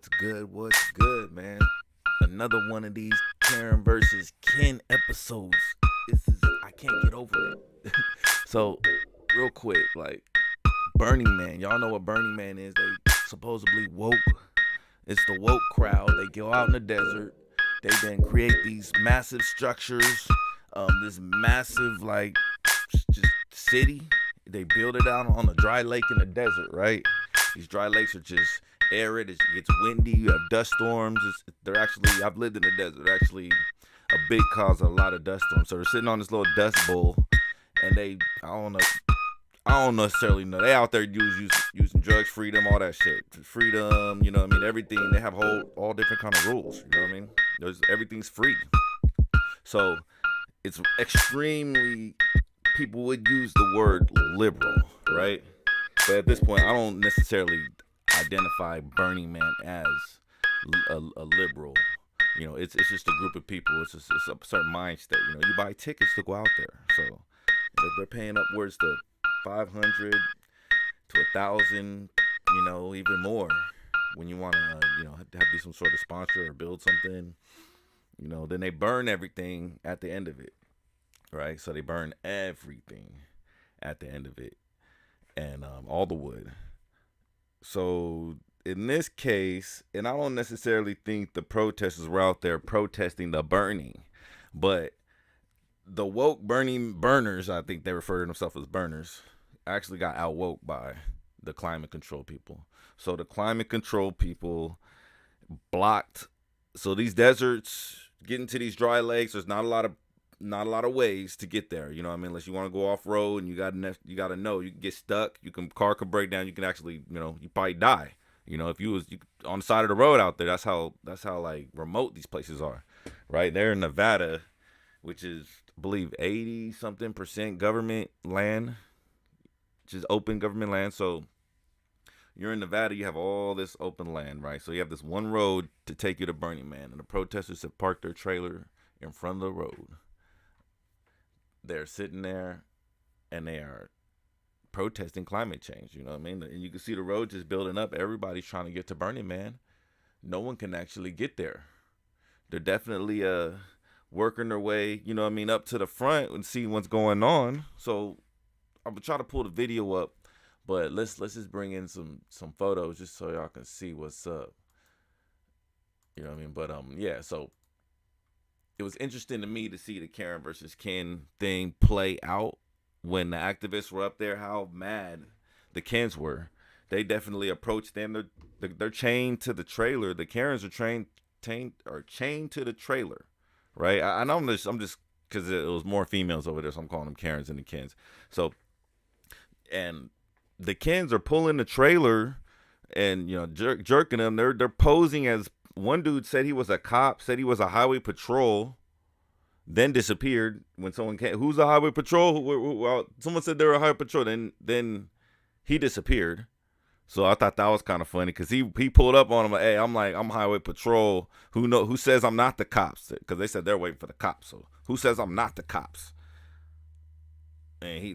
What's good? What's good, man? Another one of these Karen versus Ken episodes. I can't get over it. So, real quick, like Burning Man. Y'all know what Burning Man is? They supposedly woke. It's the woke crowd. They go out in the desert. They then create these massive structures. This massive just city. They build it out on a dry lake in the desert, right? These dry lakes are just arid. It gets windy. You have dust storms. They're actually, I've lived in the desert. They're actually a big cause of a lot of dust storms. So they're sitting on this little dust bowl, and I don't necessarily know. They out there using drugs, freedom, all that shit. Freedom, you know what I mean? Everything. They have all different kind of rules. You know what I mean? Everything's free. So it's extremely, people would use the word liberal, right? But at this point, I don't necessarily identify Burning Man as a liberal. You know, it's just a group of people. It's a certain mind state. You know, you buy tickets to go out there. So if they're paying upwards to 500 to 1,000, you know, even more when you want to, have to be some sort of sponsor or build something, you know, then they burn everything at the end of it, right? So they burn everything at the end of it, and all the wood. So in this case, and I don't necessarily think the protesters were out there protesting the burning, but the woke burners, I think they refer to themselves as burners, actually got outwoke by the climate control people. So the climate control people blocked. So these deserts, getting to these dry lakes, there's not a lot of ways to get there. You know what I mean? Unless you want to go off road, and you got to know you can get stuck. Car could break down. You can actually, you probably die. You know, if you on the side of the road out there, that's how like remote these places are, right? They're in Nevada, which is, I believe, 80 something percent government land, which is open government land. So you're in Nevada, you have all this open land, right? So you have this one road to take you to Burning Man, and the protesters have parked their trailer in front of the road. They're sitting there, and they are protesting climate change. You know what I mean? And you can see the road just building up. Everybody's trying to get to Burning Man. No one can actually get there. They're definitely working their way, you know what I mean, up to the front and see what's going on. So I'm gonna try to pull the video up, but let's just bring in some photos just so y'all can see what's up. You know what I mean? But yeah, so it was interesting to me to see the Karen versus Ken thing play out when the activists were up there, how mad the Kens were. They definitely approached them. They're chained to the trailer. The Karens are chained to the trailer, right? I know I'm just because it was more females over there, so I'm calling them Karens and the Kens. So, and the Kens are pulling the trailer and jerking them. They're posing as, one dude said he was a cop, said he was a highway patrol, then disappeared when someone came. Who's a highway patrol? Well, someone said they were a highway patrol. Then he disappeared. So I thought that was kind of funny because he pulled up on him. Like, hey, I'm highway patrol. Who says I'm not the cops? Because they said they're waiting for the cops. So who says I'm not the cops? And he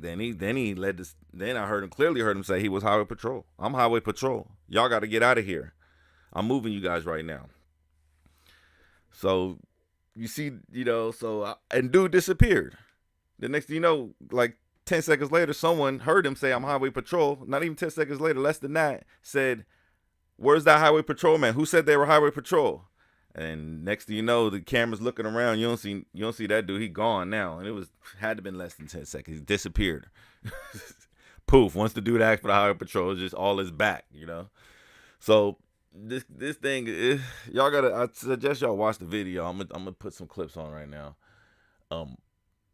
led this. Then I heard him say he was highway patrol. I'm highway patrol. Y'all got to get out of here. I'm moving you guys right now. So you see, and dude disappeared. The next thing you know, like 10 seconds later, someone heard him say, I'm highway patrol. Not even 10 seconds later, less than that, said, where's that highway patrol man? Who said they were highway patrol? And next thing you know, the camera's looking around. You don't see that dude. He gone now. And had to have been less than 10 seconds. He disappeared. Poof. Once the dude asked for the highway patrol, it's just all his back, So this thing is, I suggest y'all watch the video. I'm gonna put some clips on right now.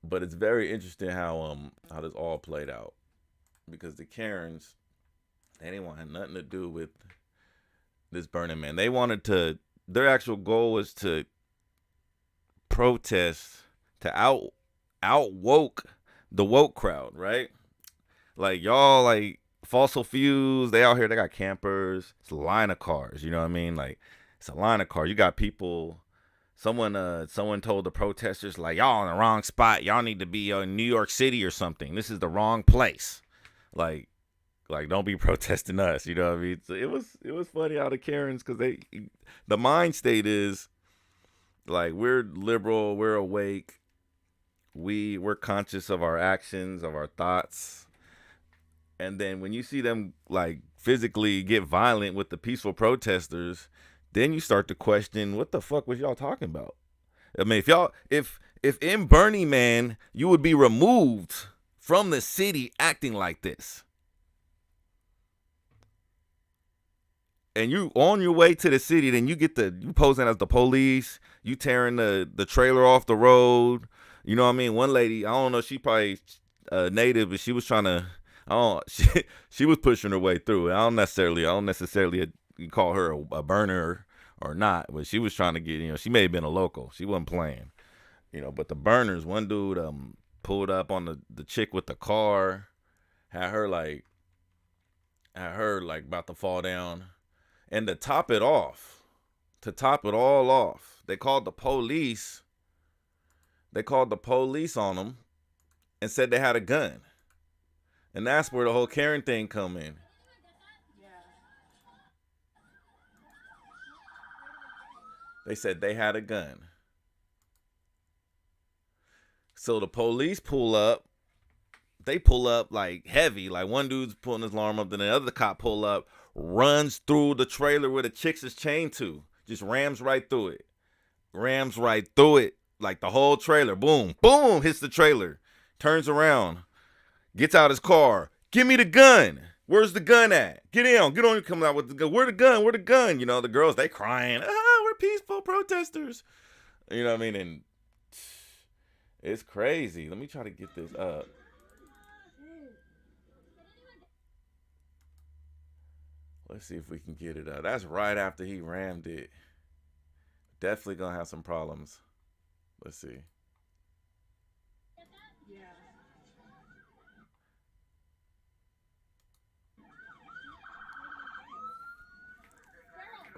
But it's very interesting how this all played out, because the Karens, they didn't want nothing to do with this Burning Man. They wanted to. Their actual goal was to protest, to outwoke the woke crowd, right? Like, y'all, like, fossil fuels, they out here, they got campers. It's a line of cars, you know what I mean? Like, it's a line of cars. You got people. Someone told the protesters, like, y'all in the wrong spot. Y'all need to be in New York City or something. This is the wrong place. Like, Like, don't be protesting us. You know what I mean? So it was funny how the Karens, because the mind state is like, we're liberal, we're awake, we're conscious of our actions, of our thoughts, and then when you see them like physically get violent with the peaceful protesters, then you start to question, what the fuck was y'all talking about? I mean, if in Burning Man you would be removed from the city acting like this, and you on your way to the city, then you posing as the police, you tearing the trailer off the road. You know what I mean? One lady, I don't know, she probably native, but she was trying to, I don't, she was pushing her way through. I don't necessarily call her a burner or not, but she was trying to get, she may have been a local. She wasn't playing, but the burners, one dude pulled up on the chick with the car, had her like about to fall down. And to top it all off, they called the police. They called the police on them and said they had a gun. And that's where the whole Karen thing come in. They said they had a gun. So the police pull up. They pull up like heavy. Like, one dude's pulling his alarm up, then the other cop pull up, runs through the trailer where the chicks is chained to. Just rams right through it. Rams right through it. Like, the whole trailer. Boom. Boom. Hits the trailer. Turns around. Gets out his car. Give me the gun. Where's the gun at? Get in. Get on. Coming out with the gun. Where the gun? Where the gun? The girls, they crying. We're peaceful protesters. You know what I mean? And it's crazy. Let me try to get this up. Let's see if we can get it up. That's right after he rammed it. Definitely gonna have some problems. Let's see.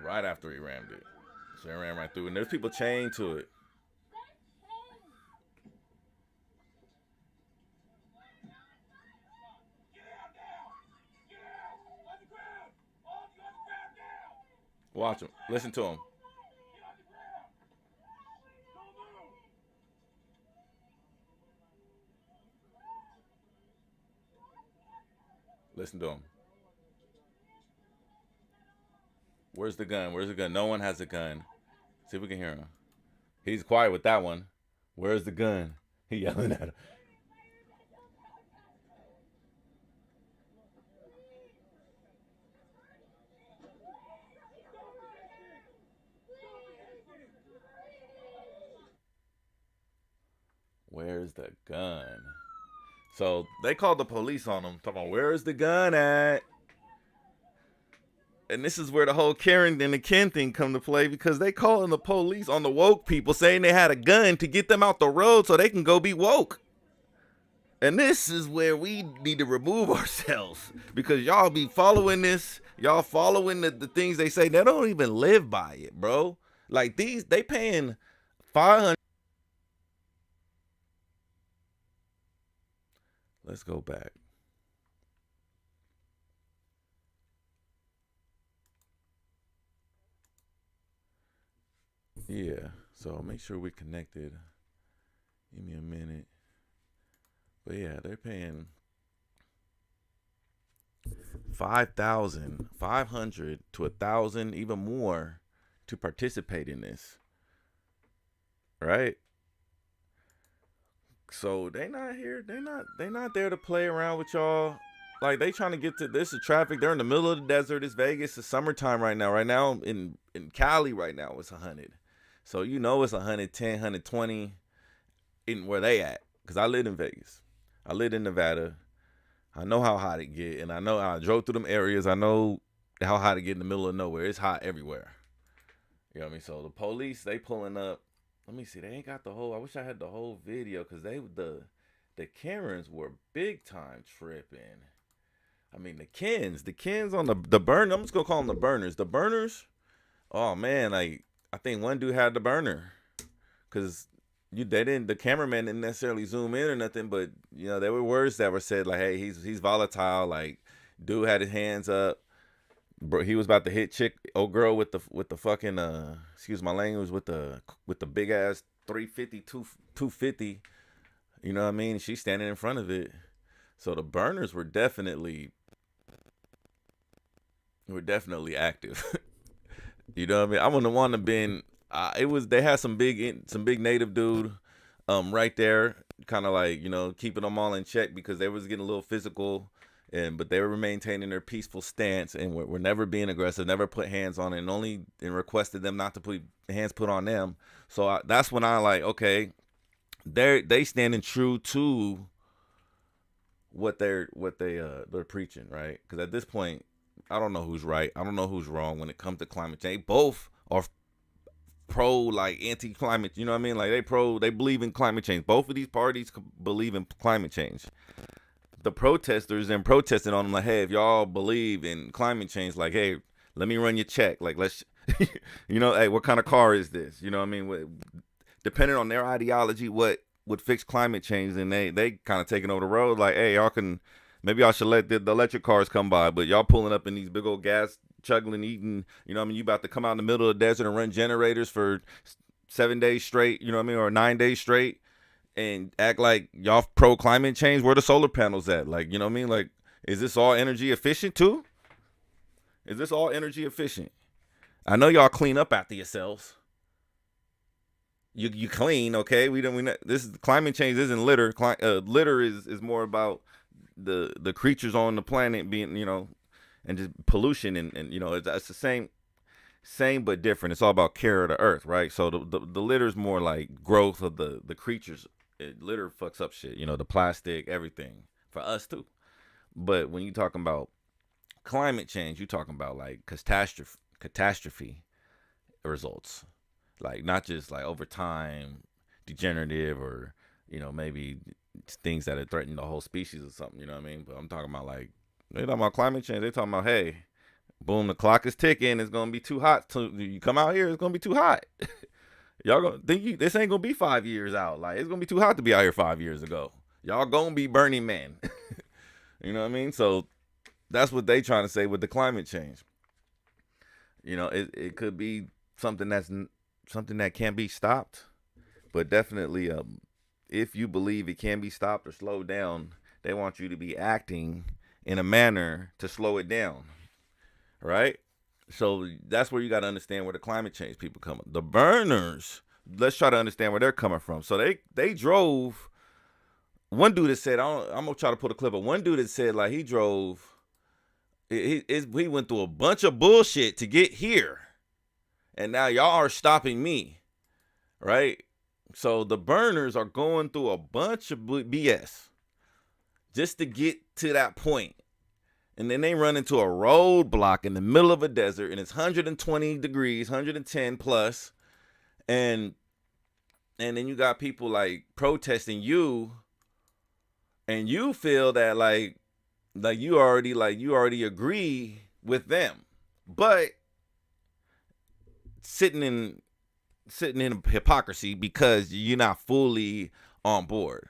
Right after he rammed it. So he ran right through. And there's people chained to it. Watch him. Listen to him. Listen to him. Where's the gun? Where's the gun? No one has a gun. See if we can hear him. He's quiet with that one. Where's the gun? He yelling at him. Where's the gun? So they called the police on him, talking about, where's the gun at? And this is where the whole Karen and the Ken thing come to play, because they calling the police on the woke people, saying they had a gun to get them out the road so they can go be woke. And this is where we need to remove ourselves, because y'all be following this. Y'all following the things they say. They don't even live by it, bro. Like, they paying 500. Let's go back. Yeah, so make sure we're connected. Give me a minute. But yeah, they're paying 5,500 to 1,000, even more, to participate in this. Right? So they not here. They not there to play around with y'all. Like, they trying to get to this. The traffic. They're in the middle of the desert. It's Vegas. It's summertime right now. Right now in Cali right now it's 100. So it's 110, 120 in where they at. Cause I live in Vegas. I live in Nevada. I know how hot it get, and I know I drove through them areas. I know how hot it get in the middle of nowhere. It's hot everywhere. You know what I mean? So the police, they pulling up. Let me see. They ain't got the whole. I wish I had the whole video, because the Karens were big time tripping. I mean, the Kens on the burn. I'm just gonna call them the burners. The burners. Oh man, like, I think one dude had the burner, because the cameraman didn't necessarily zoom in or nothing, but there were words that were said like, hey, he's volatile, like, Dude had his hands up. Bro, he was about to hit old girl with the fucking excuse my language, with the big ass 350 250. You know what I mean? She's standing in front of it. So the burners were definitely active. You know what I mean? I wouldn't want to been. It was they had some big native dude, right there, kind of like keeping them all in check because they was getting a little physical, but they were maintaining their peaceful stance and were never being aggressive, never put hands on it, and requested them not to put hands put on them. So that's when I like, okay, they standing true to they're preaching, right? Because at this point, I don't know who's right. I don't know who's wrong when it comes to climate change. Both are pro, like, anti-climate. You know what I mean? Like, they believe in climate change. Both of these parties believe in climate change. The protesters and protesting on them like, hey, if y'all believe in climate change, like, hey, let me run your check. Like, let's, hey, what kind of car is this? You know what I mean? Depending on their ideology, what would fix climate change, and they kind of taking over the road. Like, hey, maybe y'all should let the electric cars come by, but y'all pulling up in these big old gas chuggling, eating. You know what I mean? You about to come out in the middle of the desert and run generators for 7 days straight. You know what I mean? Or 9 days straight, and act like y'all pro climate change. Where the solar panels at? Like, you know what I mean? Like, is this all energy efficient too? Is this all energy efficient? I know y'all clean up after yourselves. You clean, okay? This is climate change isn't litter. Litter is more about the creatures on the planet being, and just pollution, and it's the same but different. It's all about care of the earth, right? So the litter is more like growth of the creatures. Litter fucks up shit, the plastic, everything for us too. But when you talking about climate change, you talking about like catastrophe results, like not just like over time degenerative, or maybe things that are threatening the whole species or something. You know what I mean? But I'm talking about, like, they talking about climate change. They talking about, hey, boom, the clock is ticking. It's gonna be too hot. You come out here, it's gonna be too hot. Y'all gonna think this ain't gonna be 5 years out. Like, it's gonna be too hot to be out here 5 years ago. Y'all gonna be Burning Man. You know what I mean? So that's what they trying to say with the climate change. It could be something that can't be stopped, but definitely, if you believe it can be stopped or slowed down, they want you to be acting in a manner to slow it down, right? So that's where you got to understand where the climate change people come. The burners, let's try to understand where they're coming from. So they drove. One dude that said, I'm gonna try to put a clip of one dude that said, like, he drove. He went through a bunch of bullshit to get here, and now y'all are stopping me, right? So the burners are going through a bunch of BS just to get to that point. And then they run into a roadblock in the middle of a desert, and it's 120 degrees, 110 plus. And then you got people like protesting you, and you feel that like you already agree with them. But sitting in hypocrisy because you're not fully on board.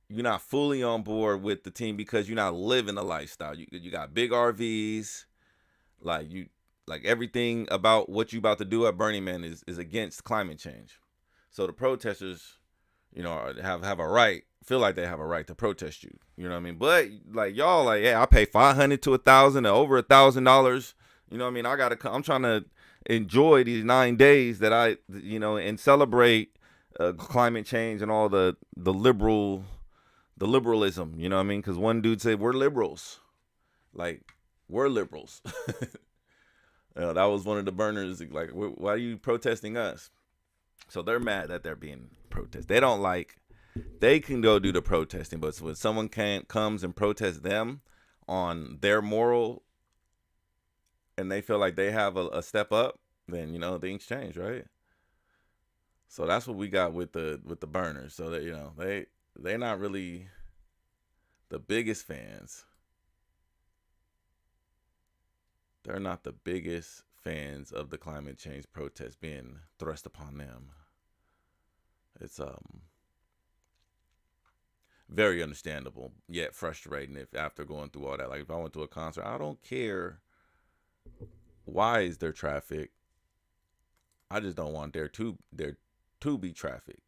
You're not fully on board with the team because you're not living the lifestyle. You got big RVs, like everything about what you about to do at Burning Man is against climate change. So the protesters, have a right, feel like they have a right to protest you. You know what I mean? But like y'all, like, yeah, I pay $500 to $1,000 or over $1,000. You know what I mean? I'm trying to enjoy these 9 days that and celebrate climate change and all the liberalism. You know what I mean? Because one dude said we're liberals, like we're liberals. That was one of the burners. Like, why are you protesting us? So they're mad that they're being protested. They don't like. They can go do the protesting, but when someone comes and protests them on their moral, and they feel like they have a step up, then things change, right? So that's what we got with the burners. So that they're not really the biggest fans. They're not the biggest fans of the climate change protest being thrust upon them. It's Very understandable, yet frustrating if after going through all that. Like if I went to a concert, I don't care why is there traffic. I just don't want there to be traffic.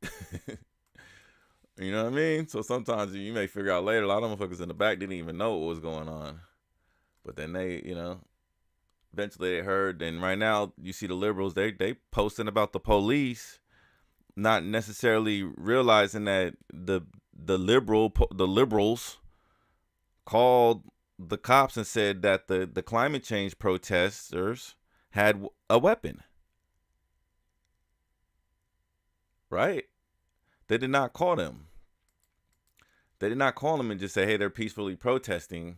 You know what I mean? So sometimes you may figure out later, a lot of motherfuckers in the back didn't even know what was going on. But then they, eventually they heard. And right now, you see the liberals, they posting about the police, not necessarily realizing that the liberals called the cops and said that the climate change protesters had a weapon. Right? They did not call them. They did not call them and just say, hey, they're peacefully protesting.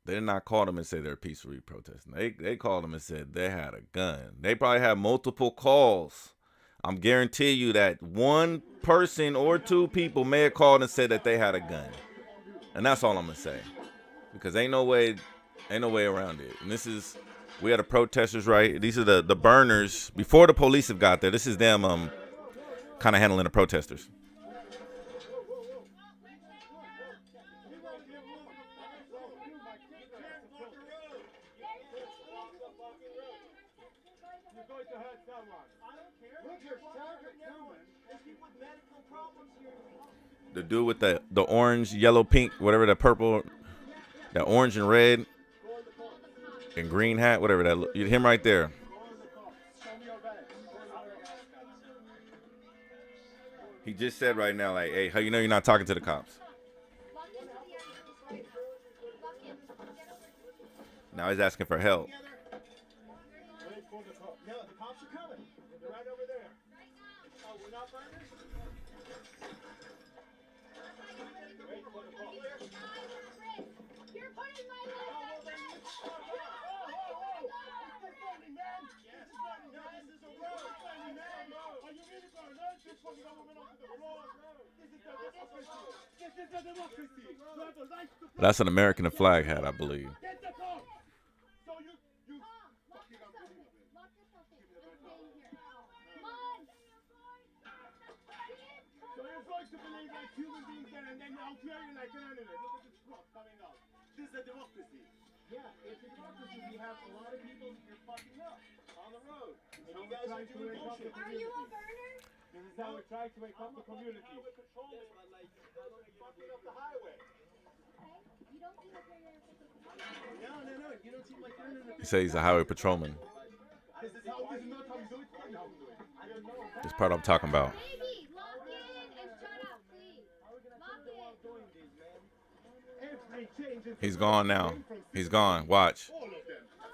They did not call them and say they're peacefully protesting. They called them and said they had a gun. They probably had multiple calls. I'm guarantee you that one person or two people may have called and said that they had a gun. And that's all I'm gonna say. Because ain't no way around it. And we had the protesters, right? These are the burners before the police have got there. This is them kind of handling the protesters. The dude with the orange, yellow, pink, whatever, that purple, that orange and red and green hat, whatever that, him right there. He just said right now, like, hey, how you know you're not talking to the cops? Now he's asking for help. That's an American flag hat, I believe. This is a democracy. Yeah, it's a democracy. We have a lot of people you're fucking up on the road. And you guys are doing bullshit. Are you a burner? This is how we're trying to wake up the community. Highway patrolman, but like, you're fucking up the highway. Okay. You don't seem like you're in an official capacity. No. You don't seem like you're in an He says he's a highway patrolman. This is not how you do it. I don't know. This part I'm talking about. Baby, lock in and shut up, please. Lock in. He's gone now. He's gone. Watch.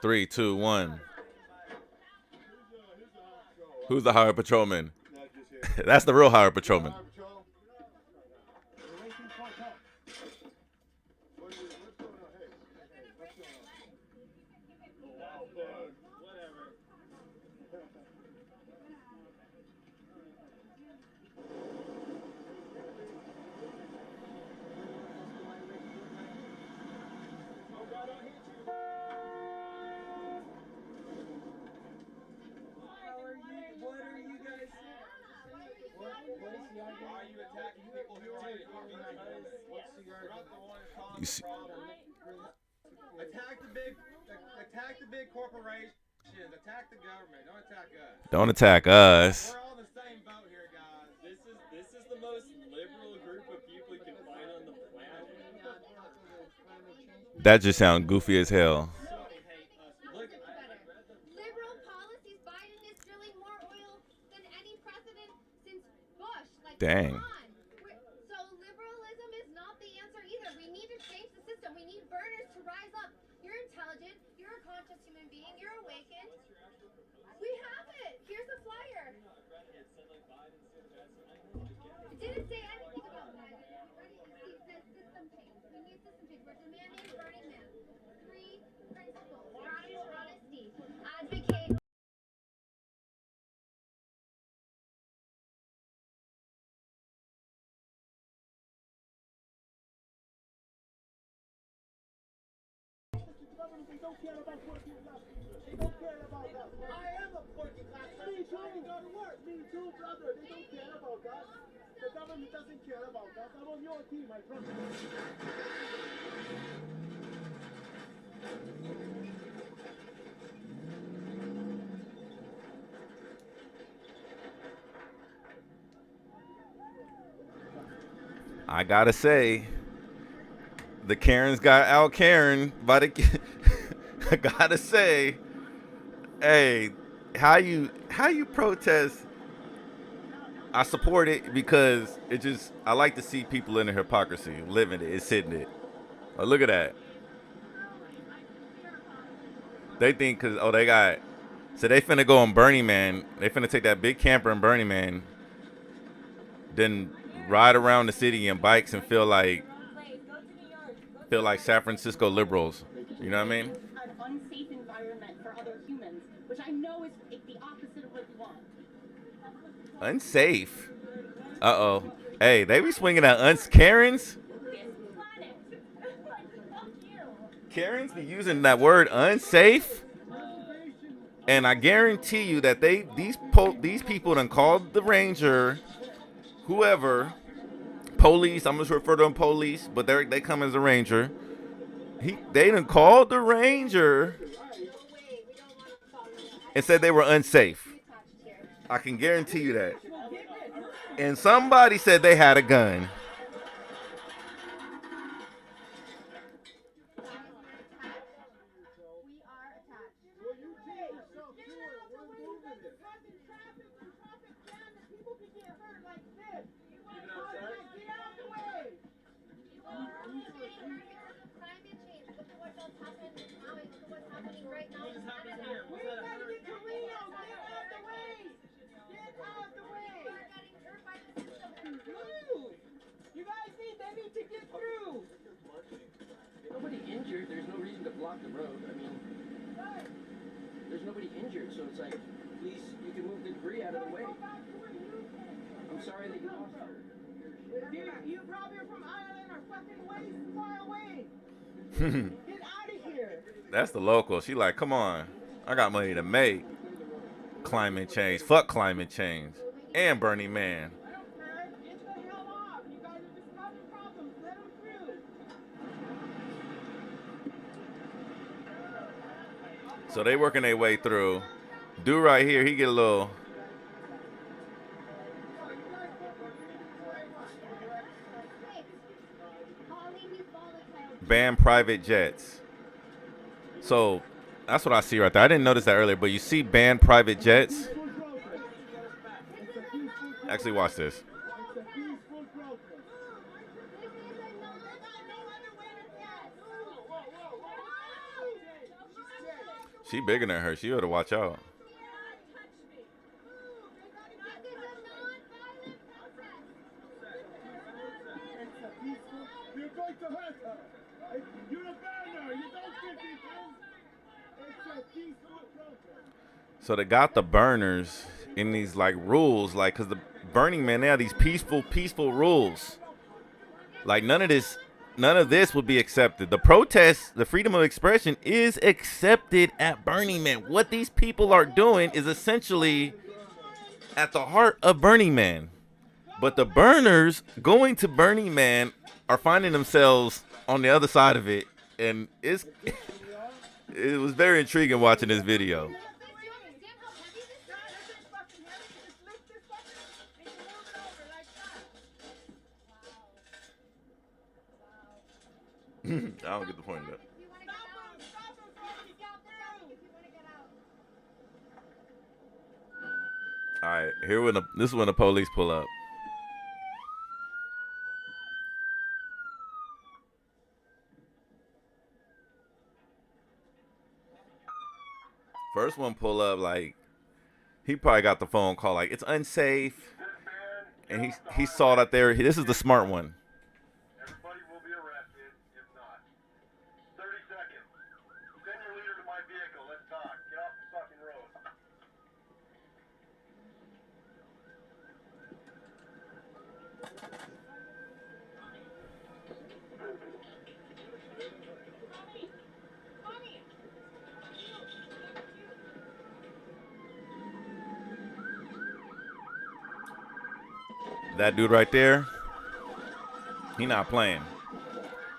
3, 2, 1. Who's the highway patrolman? That's the real highway patrolman. You see, Attack the big corporations. Attack the government. Don't attack us. don't attack us. We're all in the same boat here, guys. This is the most liberal group of people you can find on the planet. That just sounds goofy as hell. Liberal policies. Biden is drilling more oil than any president since Bush. Like, Dang. come on. So liberalism is not the answer either. We need to change the system. We need burners to rise up. You're intelligent. You're a conscious human being. You're awakened. We have it. Here's a flyer. It didn't say anything about Biden. It says system change. We need system change. We're demanding Burning Man. 3 principles. Honesty. Advocate. They don't care about working class. They don't care about that. I am a working class. Me too. Go to work. Me too, brother. They don't care about that. The government doesn't care about us. I'm on your team, I promise. I gotta say, the Karens got out Karen by the. I gotta say, hey, how you protest? I support it because it just I like to see people in the hypocrisy, living it, it's hitting it. Oh, look at that. They think because they got so they finna go on Burning Man. They finna take that big camper in Burning Man, then ride around the city in bikes and feel like San Francisco liberals. You know what I mean? An unsafe environment for other humans, which I know is the opposite of what you want. Unsafe. Uh-oh. Hey, they be swinging at Karens. Karens be using that word unsafe. And I guarantee you that these people done called the ranger, whoever, police. I'm just refer to them police, but they come as a ranger. They done called the ranger and said they were unsafe. I can guarantee you that. And somebody said they had a gun. Nobody injured. There's no reason to block the road. I mean, there's nobody injured, so it's like, please, you can move the debris out of the way. I'm sorry that you lost her. You probably are from Ireland or fucking way far away. Get out of here. That's the local. She like, come on. I got money to make. Climate change. Fuck climate change. And Burning Man. I don't care. Get the hell off. You guys are just causing problems. Let them through. So they working their way through. Dude right here, he get a little ban private jets. So that's what I see right there. I didn't notice that earlier, but you see ban private jets. Actually, watch this. She bigger than her. She ought to watch out. You're going to hurt her. You're a burner. You don't get people. It's a peaceful protest. So they got the burners in these like rules, like because the Burning Man, they have these peaceful rules. Like none of this would be accepted. The protest, the freedom of expression is accepted at Burning Man. What these people are doing is essentially at the heart of Burning Man. But the burners going to Burning Man are finding themselves on the other side of it. And it was very intriguing watching this video. I don't get the point of that. All right, this is when the police pull up. First one pull up, like he probably got the phone call, like it's unsafe, and he saw that there. This is the smart one. Everybody will be arrested if not. 30 seconds. Send your leader to my vehicle. Let's talk. Get off the fucking road. that dude right there, he not playing.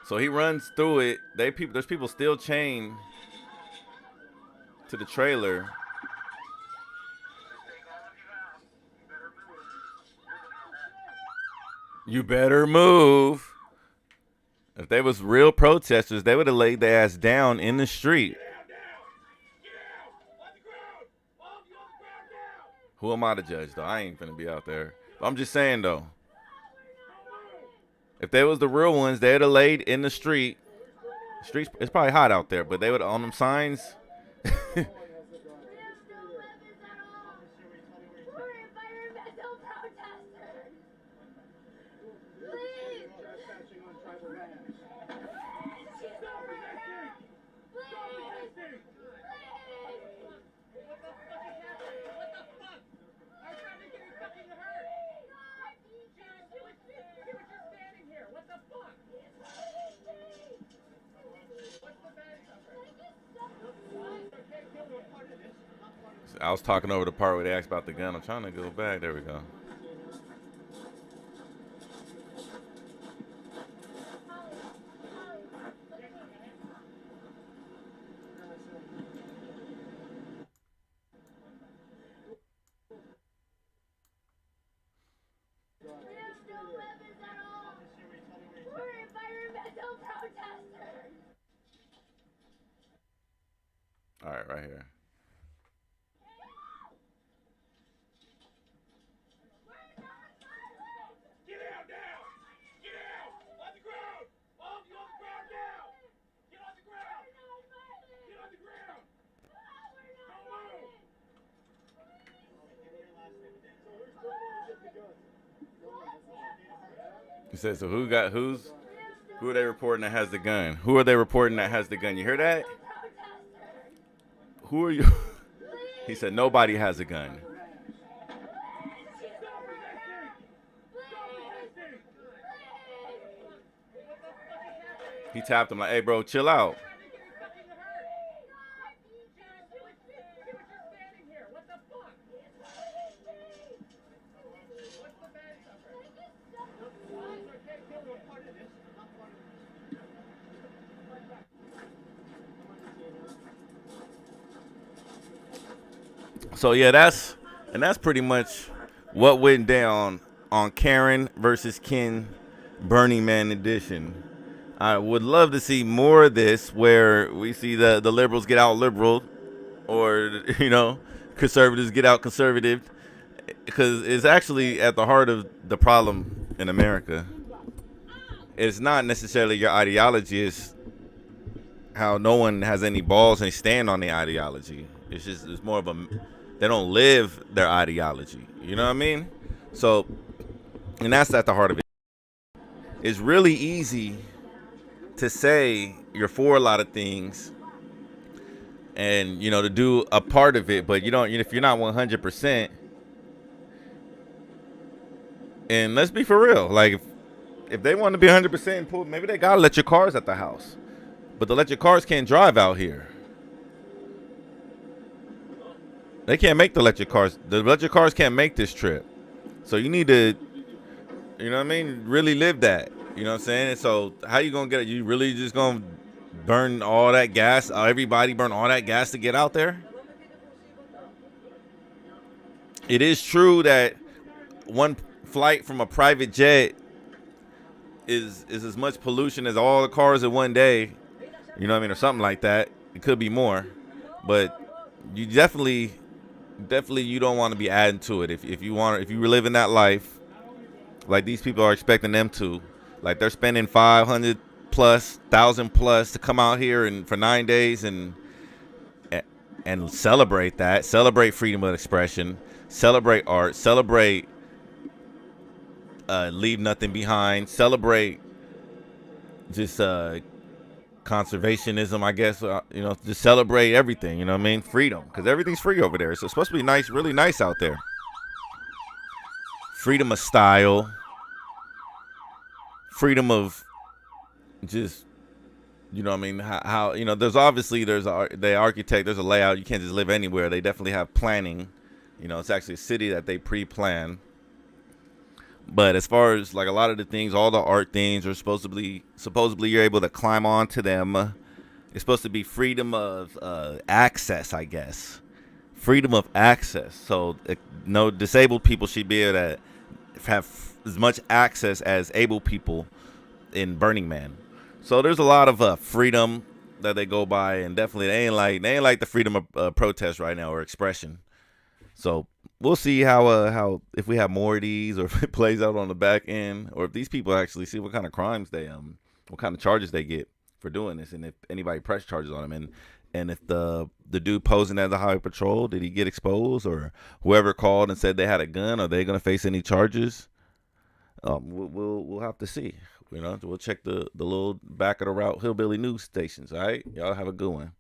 So he runs through it. There's people still chained to the trailer. You better move. If they was real protesters, they would have laid their ass down in the street. Who am I to judge, though? I ain't finna be out there. But I'm just saying, though. If they was the real ones, they'd have laid in the street. Streets, it's probably hot out there, but they would on them signs. I was talking over the part where they asked about the gun. I'm trying to go back. There we go. All right, right here. He says, so who are they reporting that has the gun? Who are they reporting that has the gun? You hear that? Who are you? He said, nobody has a gun. He tapped him like, hey, bro, chill out. So yeah, that's pretty much what went down on Karen versus Ken Burning Man edition. I would love to see more of this, where we see the liberals get out liberal, or conservatives get out conservative, because it's actually at the heart of the problem in America. It's not necessarily your ideology; it's how no one has any balls and stand on the ideology. It's more of a, they don't live their ideology. You know what I mean? So, and that's at the heart of it. It's really easy to say you're for a lot of things and, to do a part of it, but you don't, if you're not 100%, and let's be for real, like if they want to be 100% maybe they gotta let your cars at the house, but the let your cars can't drive out here. They can't make the electric cars. The electric cars can't make this trip. So you need to, really live that. You know what I'm saying? And so how you going to get it? You really just going to burn all that gas? Everybody burn all that gas to get out there? It is true that one flight from a private jet is as much pollution as all the cars in one day. You know what I mean? Or something like that. It could be more. But you definitely you don't want to be adding to it. If you were living that life like these people are expecting them to, like they're spending $500 plus, $1,000 plus to come out here and for 9 days and celebrate that, celebrate freedom of expression, celebrate art, celebrate leave nothing behind, celebrate just conservationism, I guess, to celebrate everything, freedom, because everything's free over there. So it's supposed to be nice, really nice out there. Freedom of style, freedom of just, how there's obviously the architect, there's a layout. You can't just live anywhere. They definitely have planning. It's actually a city that they pre-plan. But as far as like a lot of the things, all the art things are supposedly you're able to climb onto them. It's supposed to be freedom of access, I guess. Freedom of access. So no disabled people should be able to have as much access as able people in Burning Man. So there's a lot of freedom that they go by, and definitely they ain't like the freedom of protest right now or expression. So we'll see how if we have more of these, or if it plays out on the back end, or if these people actually see what kind of crimes they what kind of charges they get for doing this, and if anybody press charges on them, and if the dude posing as a highway patrol, did he get exposed, or whoever called and said they had a gun, are they gonna face any charges? We'll have to see. You know, we'll check the little back of the route hillbilly news stations. All right, y'all have a good one.